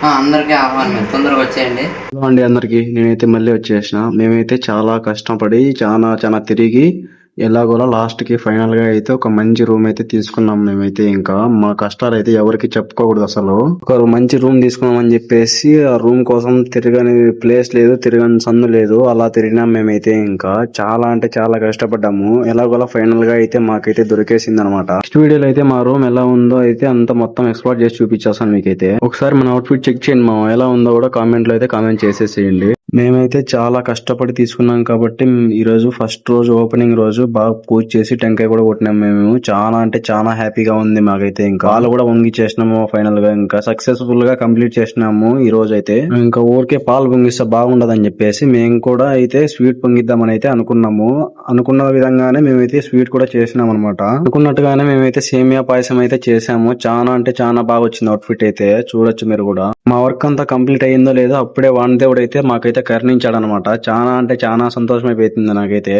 అందరికీ ఆహ్వానం, తొందరగా వచ్చేయండి. అండి అందరికి నేనైతే మళ్ళీ వచ్చేసిన. మేమైతే చాలా కష్టపడి చాలా తిరిగి ఎలాగోలా లాస్ట్ కి ఫైనల్ గా అయితే ఒక మంచి రూమ్ అయితే తీసుకున్నాం. మేమైతే ఇంకా మా కష్టాలు అయితే ఎవరికి చెప్పుకోకూడదు. అసలు ఒక మంచి రూమ్ తీసుకున్నాం అని చెప్పేసి ఆ రూమ్ కోసం తిరగని ప్లేస్ లేదు, తిరగని సందు లేదు, అలా తిరిగినాం. మేమైతే ఇంకా చాలా కష్టపడ్డాము. ఎలాగోలా ఫైనల్ గా అయితే మాకైతే దొరికేసింది అనమాట. నెక్స్ట్ వీడియోలో అయితే మా రూమ్ ఎలా ఉందో అయితే అంత మొత్తం ఎక్స్ప్లోర్ చేసి చూపించేస్తాను మీకైతే. ఒకసారి మన అవుట్ఫిట్ చెక్ చేయండి. మా ఎలా ఉందో కూడా కామెంట్ లో అయితే కామెంట్ చేసేసేయండి. మేమైతే చాలా కష్టపడి తీసుకున్నాం కాబట్టి ఈ రోజు ఫస్ట్ రోజు ఓపెనింగ్ రోజు బాగా పూజ చేసి టెంకాయ కూడా కొట్టినాం. మేము చాలా హ్యాపీగా ఉంది మాకైతే. ఇంకా వాళ్ళు కూడా వంగి చేసినాము. ఫైనల్ గా ఇంకా సక్సెస్ఫుల్ గా కంప్లీట్ చేసినాము. ఈ రోజు అయితే ఇంకా ఊరికే పాలు పొంగిస్తే బాగుండదని చెప్పేసి మేము కూడా అయితే స్వీట్ పొంగిద్దామని అయితే అనుకున్నాము. అనుకున్న విధంగానే మేమైతే స్వీట్ కూడా చేసినాం అనమాట. అనుకున్నట్టుగానే మేమైతే సేమియా పాయసం అయితే చేసాము. చాలా బాగా వచ్చింది అవుట్ఫిట్ అయితే. చూడొచ్చు మీరు కూడా. మా వర్క్ అంతా కంప్లీట్ అయ్యిందో లేదో అప్పుడే వానదేవుడు అయితే మాకైతే కరుణించాడు అనమాట. చాలా సంతోషం అయిపోతుంది నాకైతే.